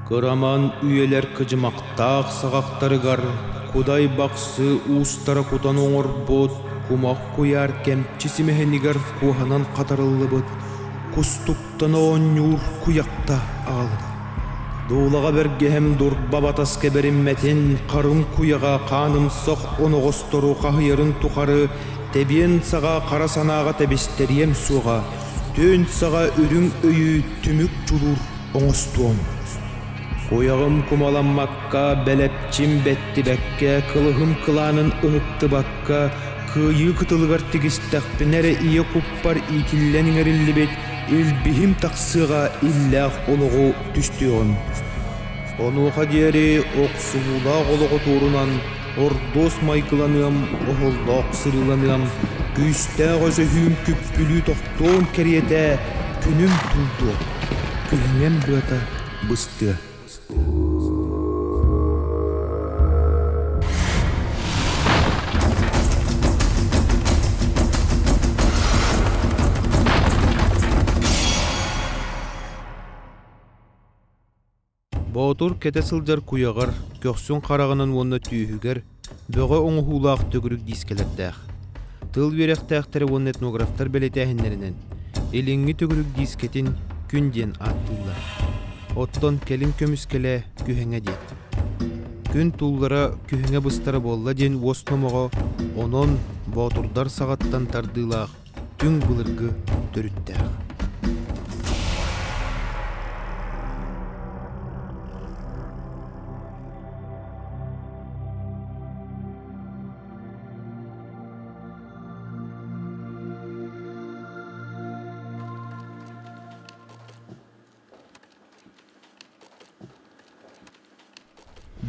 Kıraman üyeler kıcımaktağ sağaktarıgar, kuday baksı uustara kutan oğur bot, kumak kuyar kemçisi mehenigar kuhanan katarıllı bot, kustuktan oğun yur kuyakta ağlın. Doğulağa bergehem dur babatas keberimmetin, karım kuyağa kanım soq onu gostoru kahıyarın tukarı, tebiyen sağa kara sanağa tebesteriyem suğa, tön sağa ürün öyü tümük çulur oğustuğum. Kuyağım kumalanmakka, belepçim betti bekke, kılıhım kılanın ıhıktı bakka, kıyı kıtılgar tigistek nere iyi kuppar itillen erilli bet, ilbihim taksıga illah oluğu düştüğün. Onu hadiyeri oksuğula oluğu turunan, ordos maykılanıyorum, oğullak sırılanıyorum, güçte gözü hüm küppülü tohtuğun keriyete, günüm tuldu, gühünem bıta bıstı. Boğdur kete sılcar kuyağar, köksün karağının onunla tüyüger, böğe onu hulaq tögürük diskelerdeğ. Tıl verekteğteri onun etnograftar beletəhinlerinden, elingi tögürük disketin künden attığılar. Otton kelim kömüskele kühenge deyet. Gün tuğlara kühenge bыстara bolla den osnomoğa, onon boğdurdar sağattan tardığılaq, tün bılırgı törütteğ.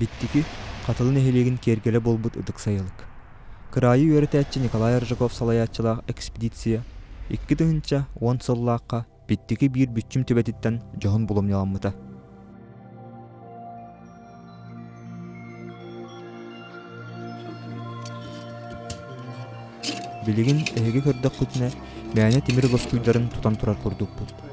Bittiki, katılın ehilegin kergele bolbut ıdık sayılık. Kırayı öğretətçi Nikolay Arjikov salayatçılaq ekspedisiya, 2 dığınca 10 sıllıqqa bittiki bir bütçüm tübetitten johun bulum yalanmıta. Biligin ehegi kördek kütüne mäne timir goskuyların tutan turar kurduk bu.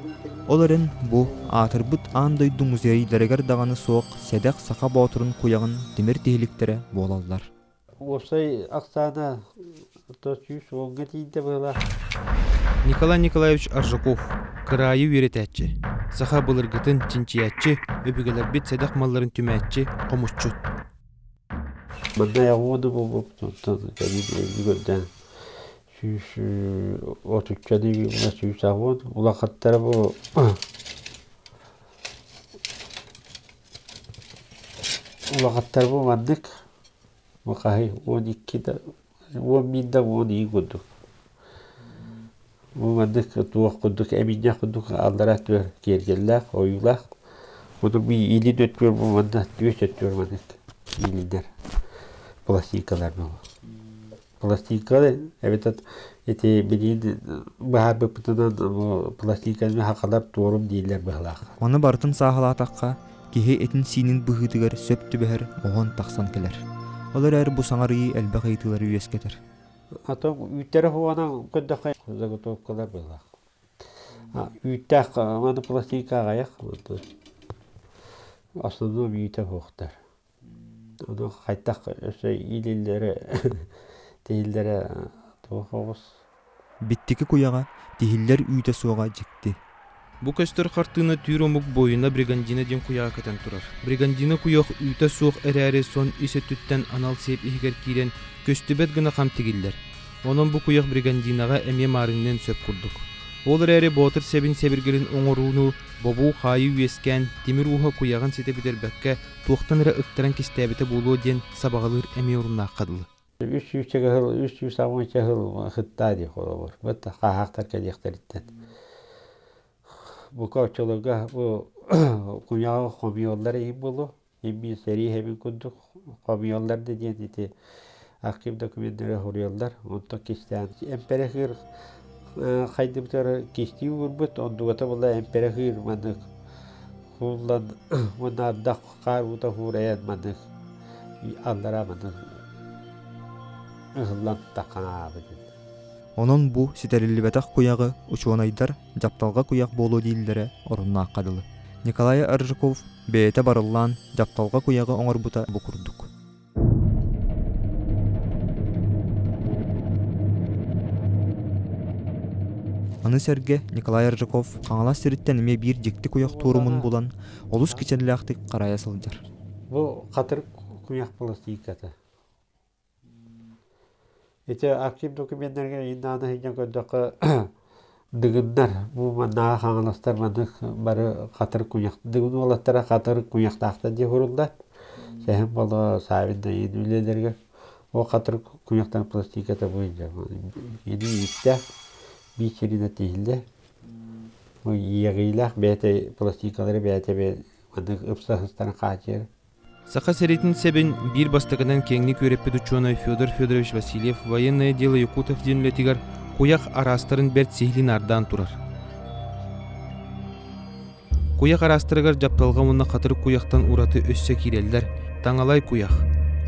Olарын bu atırbyt andaydı muzeyleriger dağını soğuk sedek saka boturun kuyağın demir tehliklere bolallar. Osay Aksana 410 deyinde böyle. Nikolay Nikolayevич Arjikov, kırayı öğretətçi, saha bılırgıtın çinçiyatçı, öbügeler bit sedek malların tümetçi, komuşçu. Bana yağmadı bu gölden. O Türkçe'de bir nasıl savun, ulakatları bu. Ulakatları bu mandık. Makahi 12'de, 10.000'de 10 iyi kurduk. Bu mandık tuğuk kurduk, emince kurduk, aldıra tüver, gergeller, oyulak. Bunu bir iyiliğin ötüyor bu mandık, düğüş ötüyor mandık. İyiliğinler. Plastikalar bu. Plastikalar, evet eti bilin bahar bıpıtınan plastikanın hakalar doğrum değiller bıhlaq. Onu bartın sahalataqqa kihe etin sinin bıhıdıgar söptü beher oğun taqsan keler. Olar er bu sanarıyı elbaq eytileri üyesketer. Atom ütleri huana köddaqay zagotopkalar bıhlaq. Ütaq manı plastika qayak. Aslında bir üte hoqtar. Onu qaytaq ililleri değillere toğuz. Bittiki kuyağa dihiller üyte soğa jikti. Bu köstür kartığına tüyromuk boyuna brigandina den kuyağa keten turar. Brigandina kuyaq üyte soğuk erəri son ise tütten anal seyip ihger kiren köstübet gına kam tigiller. Onun bu kuyaq brigandinaga emye marinden söp kurduk. Olur eri botur sebin sebirgelin oңoruunu bobu xayı üyesken demir uha kuyağın sete biterbekke tuğtan ere ıktaran kestebete bolu den sabağılır emye orunna qadılı. 300 hıl, 312 hıl hıtta diye olur. Bu da qahaqtar kedekteritten. Bu kavçalığa bu kunyağı komiyolları iyi bulu. Hem bir seri hemin kunduk. Komiyollar da diye dedi. Akif dokumentleri horuyollar. Ondan kişten. Emperahir kaydımları kiştiği vurbut. Ondan da valla emperahir manık. Kullan bunlar da kar bu da hurayan manık. Allara manık. Onun bu siterilli betak kuyağı uçuanaydar japtalga kuyak bolu değillere orunna qadılı. Николай Аржиков бейте барыллан жапталга куягы оңорбута букурдук. Аны серге Николай Аржиков каңала сириттен эме бир жекти куяк турумун булан олус кичерлактык карая сылжар. Бу катыр куяк пластиката. Эти актив документтерге инданы хиҗан көддөк дигиннер бу мана хаңластар мандык бары катыр куяк дигин олаттара катыр куяктакта ди хурулда. Сәһем бала сабында иделерге о катыр куяктан пластиката буйда. Иди итте бичерина тилде. О ягыйлах бете пластикалары бете мандык ыпсахыстан качыр. Саха серитин себен бир бастыгынан кеңни көреппед ученый Федор Федорович Васильев военное дело Якутов денлетигар куяк арастырын берт сихлин ардан турар. Куяк арастырыгар жапталга мунна катыр куяктан ураты өссө кирелдер. Таңалай куяк.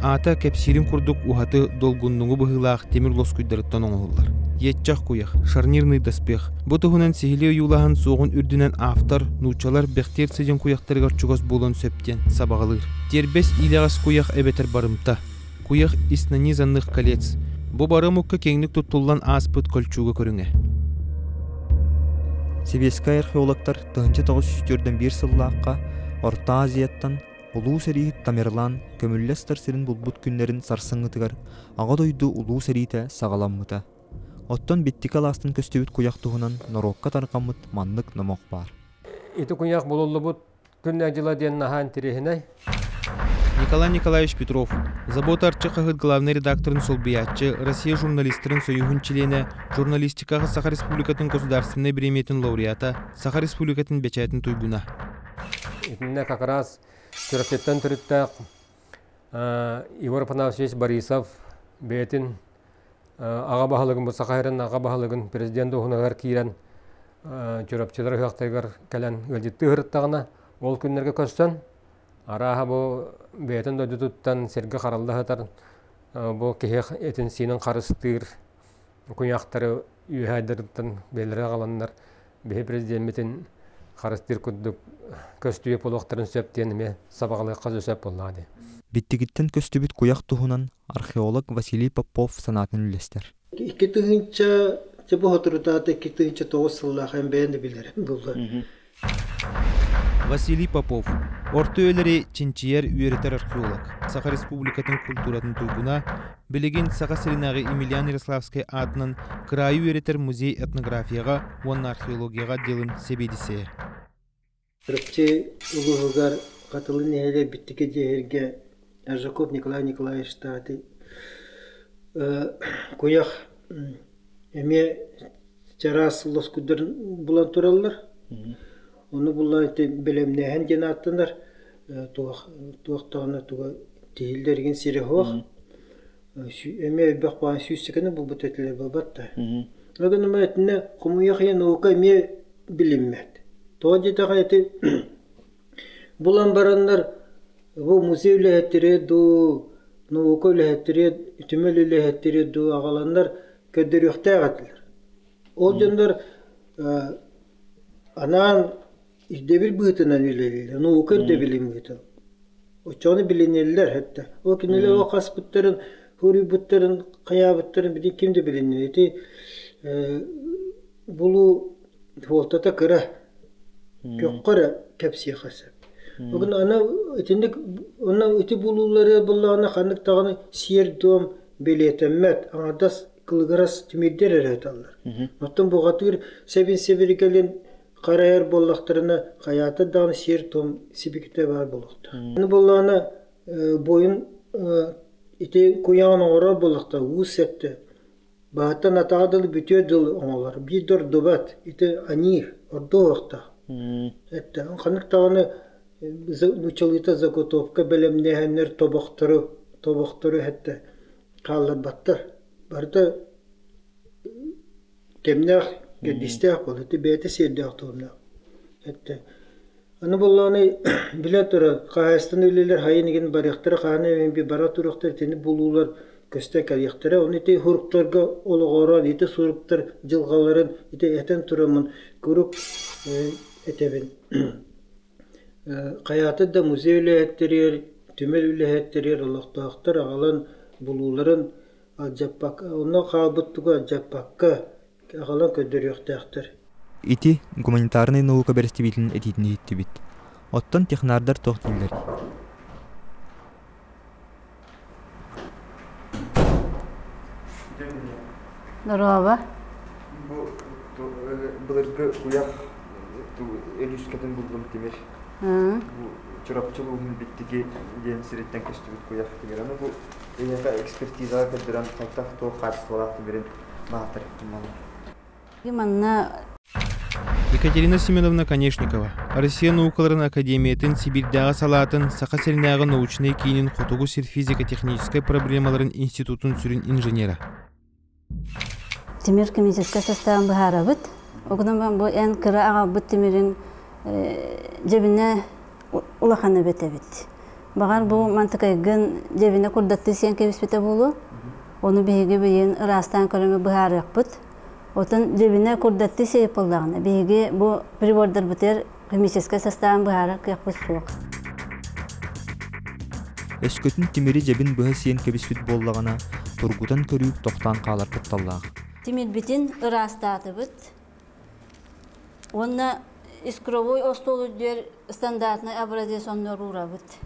Ата кепсирин курдук ухаты долгуннугу быгылаах темир лоскуйдарыттан оңоллар. Етчах куяк, шарнирный доспех. Бутугунан сихилеу юлахан соғын үрдінен автор, нучалар бехтер сежен куяктарыгар чугас болон сөптен сабағалыр. Тербес илягас куяк эбетер барымта. Куяк иснанизанных колец. Бу барымукка кеңник туттуллан аспыт кольчуга көрүңе. Сибирскай археологтар 1901 сыллааққа Орта Азияттан улуу серии Тамерлан көмүллестер сирин булбут күннерин сарсыңытыгар ага дойду улуу серийте сагаламмыта. Оттон биттик аластын көстөбүт куяктугунан норокка таркаммыт маннык номок бар. Ити куяк бололлубут күннэ жыла ден нахан тирехинай. Николай Николаевич Петров, заботарчы кахыт главный редакторын Солбиятчы, Россия журналистерин союхун члене, журналистикага Саха Республикатын государственной премиятын лауреата, Саха Республикатын печатын туйгуна. Итинне как раз сюрактеттен түріттәк Егор Панасович Борисов бетин аға бағалығын бұл Сақайрын аға бағалығын президент оғынағар кейрен чүрапчылар ұяқтайғар кәлін өлдетті ғырыттағына ол күнлерге көстен араға бұл бетін дөді тұттан сергі қаралды ғытар бұл кехек етін сенің қарыстыр күняқтары үйәдіріттен белірі қаландар бе президенттің қарыстыр күддік көстүйе полуқтарын сөптеніме сабағылы қаз өсеп болады. Биттигиттен көстүбүт куяк туһунан археолог Василий Попов санатын үлестер. 2000 жабы хотурутаты 2009 сыллахан бәйінді білдерім болды. Василий Попов, орты өлері Чинчияр үйеретер археолог. Саха Республикатын культуратын туйгуна, білеген Саха Сиринағы Емельян Ярославский атынан Крайы үйеретер музей этнографияға, онна археологияға делін себедісе. Рыпче ұлығығар қатылын әлі біттіке жегерге Аржаков Николай Николаевич таты. Куяқ әме жарас лоскударын бұлан туралылар. Оны бұлан білемнәген жен аттындар. Туақтағына туға тейілдерген сире хоқ. Әме бақ баған сүйістікені бұл бұт өтілер бұл батта. Оған ұма әтіне құмуяқ ең оға әме біліммәді. Тоға жетаға әті бұлан барандар bu muzey ülehеттire du, nuvuku ülehеттire, tümel ülehеттire du ağalanlar ködür yokta ağatılar. O canlar anan devir bıhıtınan üleliler, nuvuku devilim bıhıtın. O çoğunu bilinirler hatta. O kinler o kasbıtların, huri bıtların, kıyabıtların bir de kimde bilinir. Bulu voltata kıra, kökkara kepsiye kasap. Bugün ana etindek ona eti bulurları bullağına kanık tağını siyer doğum belirtemmet. Anadas kılgaras tümürder eretallar. Notun bu gatır sevin gelen karayar bollaklarına hayata dağını siyer doğum sibikte var bollakta. Onu bullağına boyun eti kuyağına orar bollakta uğuz etti. Bahatan atağdalı bütüyor dıl onalar. Bir dör dobat eti anir orada oğukta. Etti. Kanık tağını Nучалыта заготовка белемнehеннер тобоқтыру хәтта қалар баттар. Барда кемнәх гедистәк бол, хәтта бәйте сердәк томнак. Хәтта аны булланы билә тора, Кайстан үлеләр хайынген барыктыр, ханы мен би бара турыктыр, тени булулар көстәк яктыра, аны те хурыктарга олгора, ите сурыктыр җылгаларын, ите әтен турамын күрүк әтәбен. Каяты да музей үләһәттерер, түмел үләһәттерер, Аллаһтахтар агалан булуларын аҗаппак, онна кабыттыга аҗаппакка агалан көдөрөктәхтер. Ити гуманитарный наука берестибитин этитини иттибит. Оттон технардар тохтиллер. Здорово. Былыргы куяк элүскәден булдым тимер. Чурапчылыгын биттиги ден сиреттен кештибит куяк тимер. Аны бу эйга экспертиза кылдыран кайтак то катсылакты берен мактар тимал. Иманна Екатерина Семеновна Конешникова, Россия наукаларын академиятын Сибирдяға салатын Сақа-Селнағы научный кейінін Хотугу физико-технической проблемаларын институтын сүрін инженера. Тимир химический составын бахара бит. Огдан бу эн кыра ага бит тимирин жебине улаханы бете бит. Багар бу мантыкайгын жебине курдатты сен кебис бете болу. Оны биге бейин растан көрөмө бахара бит. Отын жебине курдатты сейп болдағына. Биге бу прибордар бітер химический составын бахара кыяқпыз суық. Эскөтүн тимири жебин быһа сиен кебиспит боллагана тургутан көрүүк токтан каалар кытталлаах. Тимир битин ырастаты бит. Онна искровой остолу дер стандартный образационный рура бит.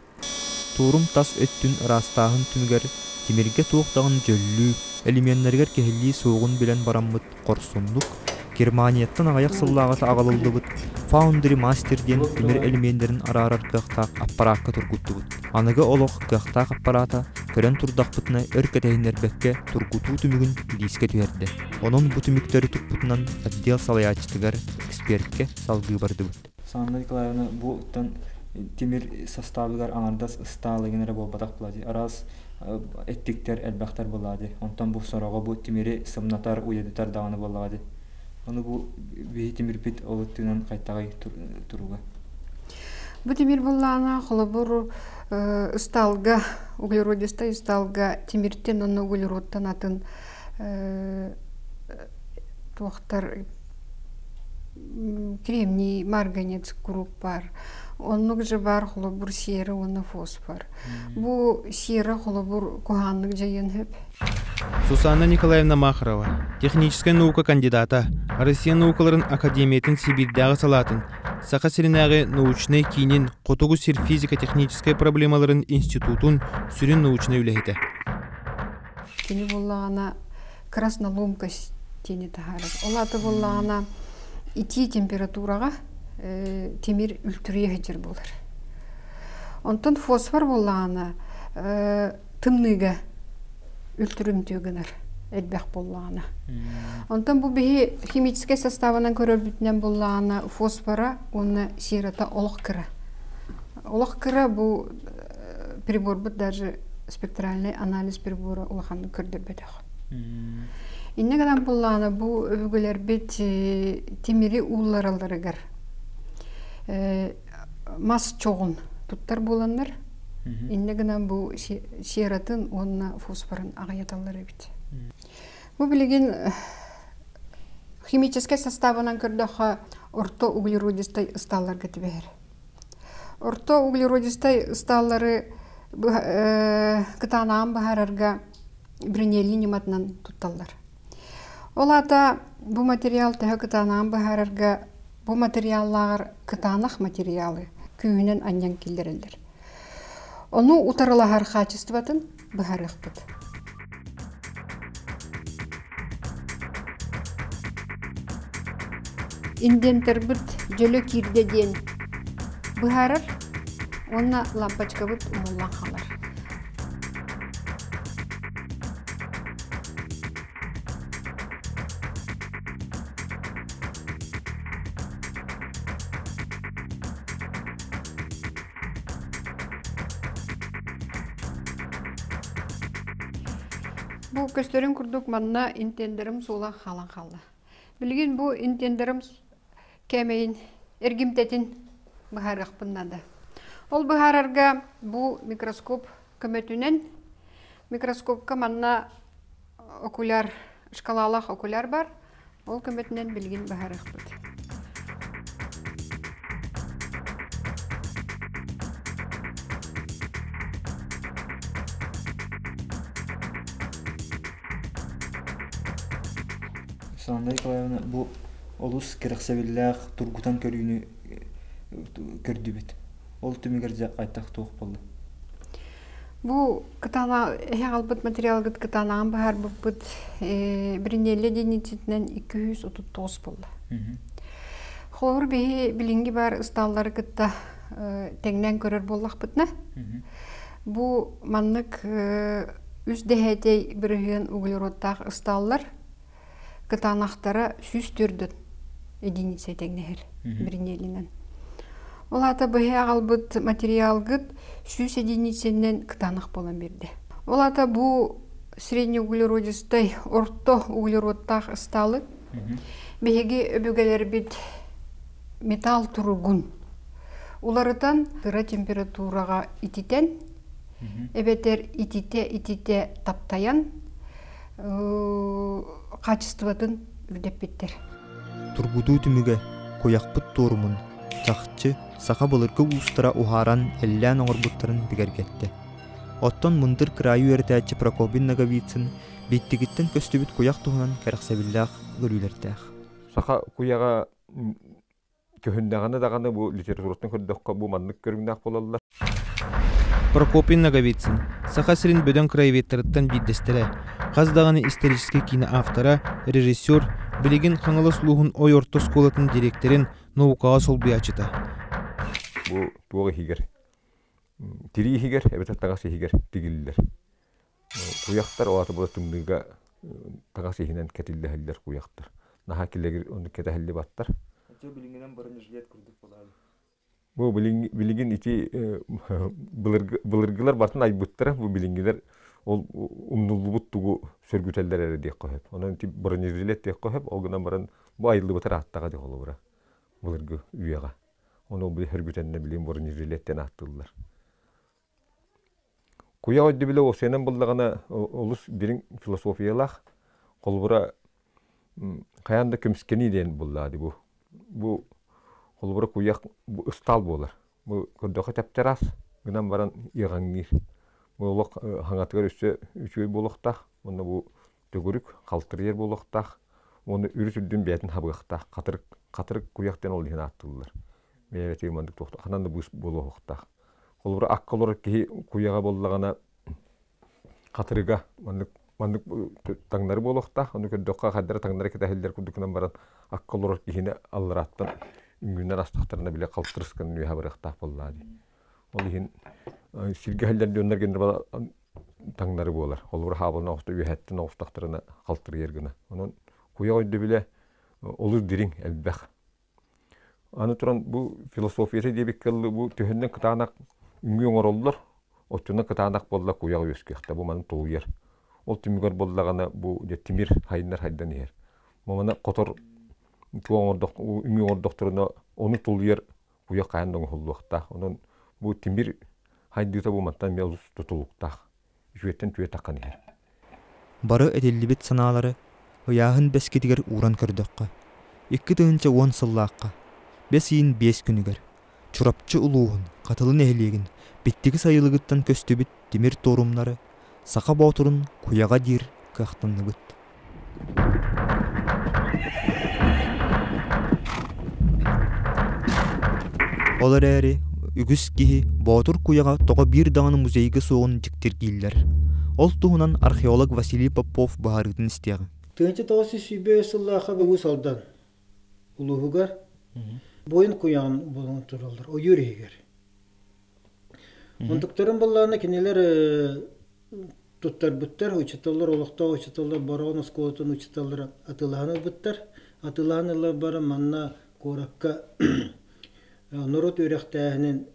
Турум тас өттүн ырастаахын түмүгер тимирге тууктагын жөллүү элементнергер кехилли соогун билен бараммыт корсунлук Германияттан агаяк сыллагаты агалылдыбыт. Foundry Master ден тимир элементтерин араарар кыактаак аппаратка тургуттубут. Аныга олох кыактаак аппарата көрөн турдакпытына өркөтейнербекке тургутуу түмүгүн диске түерди. Онун бу түмүктөрү туппутунан отдел салаячтыгар экспертке салгыы бардыбыт. Санна Николаевна бу тимир составыгар аңардас ыстаалыгынары болбатак булады. Арас эттиктер элбактар булады. Онтан бу сорого бу тимири сымнатар уйдытар даганы булады. Аны бу тимир бит олуттунан кайтагай туруга. Бу тимир буллана холобур ысталга углеродиста ысталга тимиртен оны углеродтан атын тоқтар кремний, марганец, круг бар. Оннук же бар холобур сера, оны фосфор. Бу сера холобур куханнык жайын хеп. Сусанна Николаевна Махарова, техническая наука кандидата, Россия наукаларын академиятын Сибирдяғы салатын, Сақа-Селнағы научный кейінен Хотугу физико-технической проблемаларын институтун сүрін научный үләйді. Тени боллағана красноломка тени тахарып. Олаты боллағана ити температураға темир үлтірие жер болар. Онтан фосфор боллағана тымныға үлтірім төгінір, әлбәқ боллағана. Онтан бұл бейі химический составынан көрір бүтінен боллағана фосфора, оны сирата олық кірі. Олық кірі бұл прибор бұд, даже спектральный анализ приборы олықанды көрдір бәдіқ. Инне ғадан боллағана бұл өвігілер бет темири ұлылар алдарығар. Мас чоғын тұттар боландар. Инне ғадан бұл сиратын онына фосфорын ағаяталары бет. Бұл білеген химический составынан көрдіға орто углеродистай ысталар кетібер. Орто углеродистай ысталары кытанаған бағарарға бринелли нематынан тұтталар. Олата бұл материал тәхі кытанаған бағарарға бұл материаллағыр кытанақ материалы күйінен аньян келдерілдер. Оны утарылағар качестватын бағарық бұд. Индентер бұд жөлі кирде ден бағарыр, оны лампачка бұд ұмылан қалар. Бұл көстерін күрдік манна интендерім сола қалан қалды. Білген бұл интендерім кәмейін әргімтетін бұхарық бұннады. Ол бұхарарға бұл микроскоп көметінен микроскопқа манна окуляр, шкалалық окуляр бар. Ол көметінен білген бұхарық бұд. Санна Николаевна, бу олус кирексебиллах тургутан көрүүнү көрдүбүт. Ол түмүгөр жак айтак тоок болду. Бу кытана албыт материал кытанаган баар буппут биринелле денитинен 239 болду. Холор бии билинги бар ысталлары кытта теңнен көрөр боллакпытна. Бу маннык үз дехетей бирген углеродтаг ысталлар кытанактары 104 единица теңнехер биринелинен. Олата быһы албыт материал гыт 100 единиценен кытанак болан берди. Олата бу среднеуглеродистай орто углеродтаг ысталы беги өбөгөлөр бит металл тургун. Уларытан кыра температурага ититен эбетер итите таптаян качествотун үрдеп биттер. Тургутуу түмүгө коякпыт турумун чакчы сака былыркы устара ухаран эллән оңорбуттарын бигергетти. Оттон мындыр краю эртәчи Прокопин Наговицын биттигиттен көстүбүт кояк туһунан караксабиллах көрүлөртәх. Сака куяга көһүндәгәне даганы бу литературатын көрдөккө бу маннык көрүнәк болалар. Прокопин Наговицын сака сирин бөдөн краеветтарыттан биддестере. Каздаганы исторический киноавтора, режиссер, билигин хаңылы слугун ой орто сколатын директорин наукага солбуячыта. Бу туга хигер. Тири хигер, эбетет тагасы хигер тигиллер. Куяктар оаты бу тымдыга тагасы хинен кетилдехилдер куяктар. Наха килегир оны кетехилли баттар. Ача билингенен барын жилет күрдүк болду. Бу билигин ити былыргылар бартын айбыттар, бу билингилер ол умнулбут тугу сөргүтелдер деп коеп. Онан тип бронежилет деп коеп, ол гынан баран бу айылды батар аттага деп болобура. Былыргы үйага. Оны бу сөргүтенне билин бронежилеттен аттылар. Куя өдді біле осенен бұлдағана олыс бірін философиялақ қолбыра қаянда көміскені ден бұллады бұ. Бұ қолбыра куяқ ұстал болар. Бұ көрдіқі тәптерас, ғынан баран иғаңнир. Бұ олық хаңатығар үші болуқтақ, оны бұ төгірік қалтыр ер болуқтақ, оны үрі түрден бәтін хабықтақ, қатырық куяқтен ол дейін аттылар. Мәйәветі имандық тоқты, қананда бұс болуқтақ. Олар аққалар ки куяга боллагана катырыга мандык таңдары болохта, аны көддөкка каддар таңдары кетелдер күдүкнөн баран аққалар кихине аллараттан үңгүннөр астактарына биле калтырыскан үе хабарыктак боллады. Ол ихин сиргелдер дөндөр гендер бала таңдары болар. Олар хабылна окта үеттен офтактарына калтыр ергене. Онун куя ойды биле олур дирин элбек. Аны туран бу философиясы дебек келди бу төһөннөн кытанак үңгүң ороллор, отчуна кытанак болла куяга өскекте бу манын тулуер. Ол түмүгөр боллагана бу тимир хайнар хайдан ер. Момана котор туоңордок үңгүң ордокторуна оны тулуер куя кайындын холлукта. Онун бу тимир хайдыта бу мантан мел тутулукта. Үчөттен түе таккан ер. Бары эделлибит санаалары ыяһын бескетигер уран көрдөккө. 2 тыгынча 10 сыллаакка. 5 күнүгөр. Чурапчы улуун, катылын эхлегин, биттиги сайылыгыттан көстүбүт тимир торумнары, сака боотурун куяга дир кахтынныбыт. Олар әри, үгүс кихи, боотур куяга тога бир даганы музейге соғын жиктиргилер. Ол туһунан археолог Василий Попов баарытын истиягы. Тыгынча 900 сыллаакка бүгү салдан улуугар бойын куян болон туралдар, о юрегер. Ондуктарын болларына кенелер туттар буттар, учиталлар, олықта учиталлар, барауын осколотын учиталлар атыланы буттар. Атыланылар бары манна коракка народ өректәһінен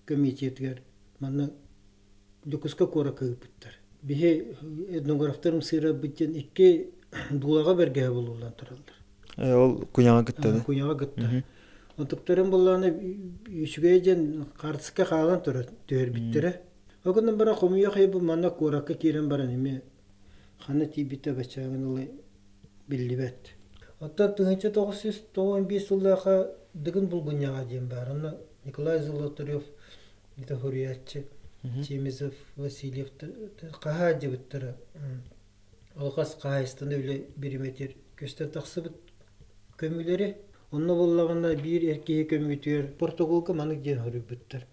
комитетгер, манна люкуска коракка буттар. Бихе этнографтарым сыра буттен 2 дулаға берге болулан туралдар. Ол куяга гыттады. Куяга гытты. Ондуктарын болланы үчүгейден картыска калган төр биттире. Огундан бара комуя хайбы манна коракка кирен бара неме хана тибите бачагынылы биллибет. Отта 1995 жылдагы дигин булгуняга дем бар. Аны Николай Золотарев, Хурьяччы, Чемизов, Васильев каха дебиттер. Алгас кайстын өле 1 метр көстен тақсыбыт көмүлери. Онна боллаганда бир эркеге көмүтөр протоколга манык ден хорубуттар.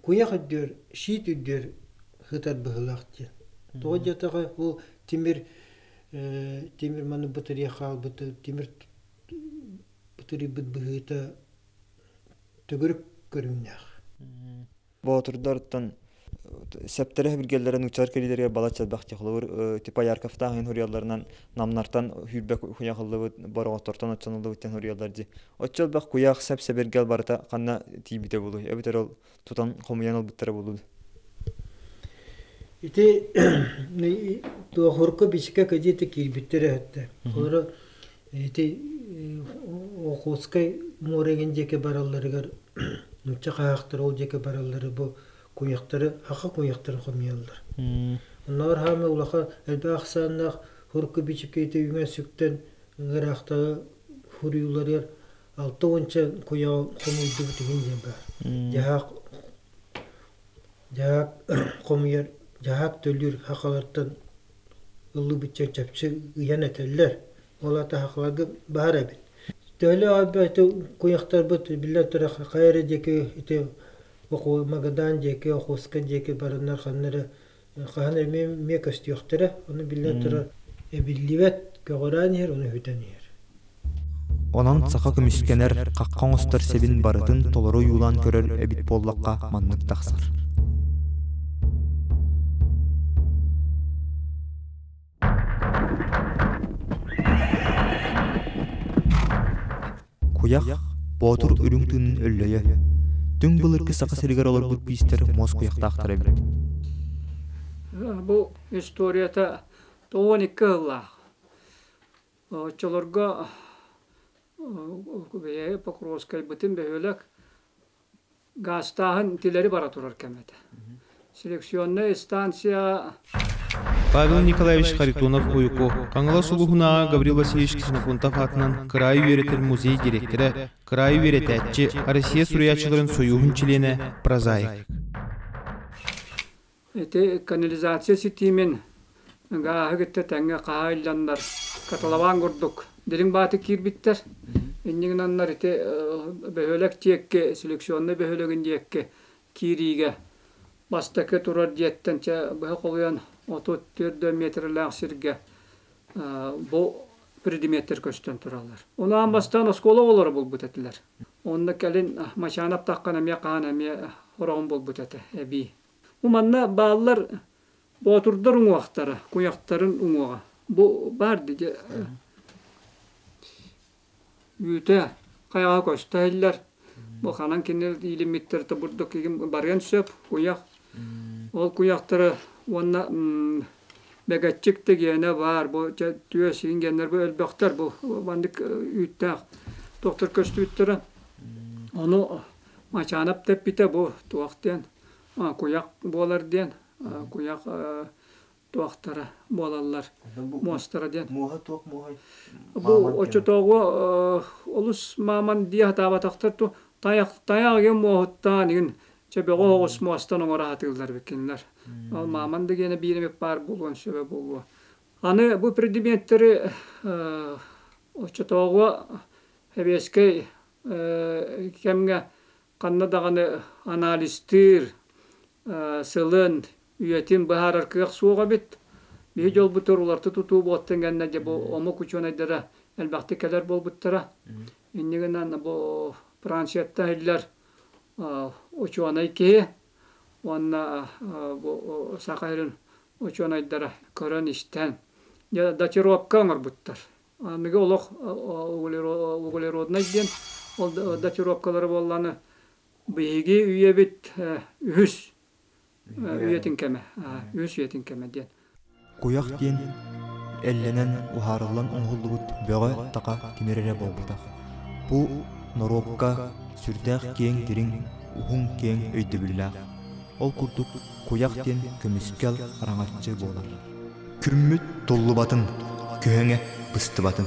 Куяк өддөр, шиит өддөр хытар быһылаактен. Тоо жатага бу темир маны батарея хал темир батарея быһыта төгөрүк көрүннәх. Бу турдартан септере билгелерин учар келилерге балача бактыклар типа Ярковтагын хурияларынан намнартан хүрбек хуягылы бороготортон очонулу үтен хуриялар ди. Очол бак куяк сепсебергел барта канна тибите болу. Эбитер ол тутан комуян албыттары болу. Ити то хорко бишке кадете кирбиттере хатта. Хора ити окускай мореген жеке баралларыгар нуча каяктыр ол жеке бараллары бу куяктары хака куяктары комыяллар. Оннар хаме улаха элбахсаннах хорко бишкейте үңө сүктен гырактагы хуриулар алтынча куя комуйду деген жем бар. Жаак комуяр жаак төлүр хакалардан ылы биче чапчы янетеллер. Олата хакларга бар бит. Төлө абайты куяктар бут биллетер кайры жеке ите оку магадан жеке окуска жеке баранар ханнары ханыр ме көстүктөрө оны биллетер билливет көгөранер оны хүтөнер. Онан сака көмүскенер каккоңостор себин барытын толору юлан көрөр эбит боллакка маннык таксар. Куяк ботур үрүңтүнүн өллөйө. Түң былыркы сака сиригер олор бут бистер моз куяктактыр эбит. Бу историята тооникка ылла. Чолорго бее Покровскай бытын бөөлөк гастахын тилери бара турар кемете. Селекционная станция Павел Николаевич Харитонов Куюко, Каңла Сулухуна Гаврил Васильевич Ксенофонтов атынан Край Веретер музей директоры, Край Верететчи, Россия Сурьячыларын союхун члене прозаик. Это канализация сетимен гаагытта тәңге каайландар каталаван гордук. Дилин баты кирбиттер. Иннигнаннар ите бөөлөк тиекке, селекционный бөөлөгүн диекке кириге бастакы турар диеттенче бөө колуян 34 метрлер сирге бу предметер көстөн туралар. Онан бастан оскололор болбут этилер. Онда келин мачанап таккан эме каана эме хорон болбут эте эби. Уманна баалар ботурдар уңуактары, куяктарын уңуга. Бу бар диге үйте каяга көстөйлөр. Бу ханан кинер илимиттерде бурдук кигим барган сөп куяк. Ол куяктары онна бегатчик дегене бар. Бу түйө сингендер бу элбактар бу бандык үйттак. Доктор көстүттөрө. Ону мачанап деп бите бу туактен. Куяк болар ден. Куяк туактары болалар. Мостара ден. Муха туак муха. Бу очотого олус маман дия табатактар ту таяк мохуттан деген чебего осмостан оңоратылдар бекенлер. Ал маман дегене бирмек бар болгон себеп болду. Аны бу предметтери очотого хебеске кемге канна даганы анализтер сылын үйетин бахар аркык суга бит. Би жол бутурларды тутуу боттенгенде же бу омо күчөнайдара элбакты келер болбуттара. Иннигенен бу Францияда хиллер очуанайке онна бу сакайрын очуанайдара көрөн иштен я датировка марбуттар. Амиге олох углеродный ден ол датировкалары болланы беги үйебит үс үйетин кеме үс үйетин кеме ден. Куяк ден элленен ухарылан оңгуллубут бөгө така кимерере болбутак. Бу Норобка сүрдәк кең дирин ухун кең өйдө билла. Ол курдук куяктен көмүскел араңатчы болар. Күрмүт толлубатын, көңе быстыбатын.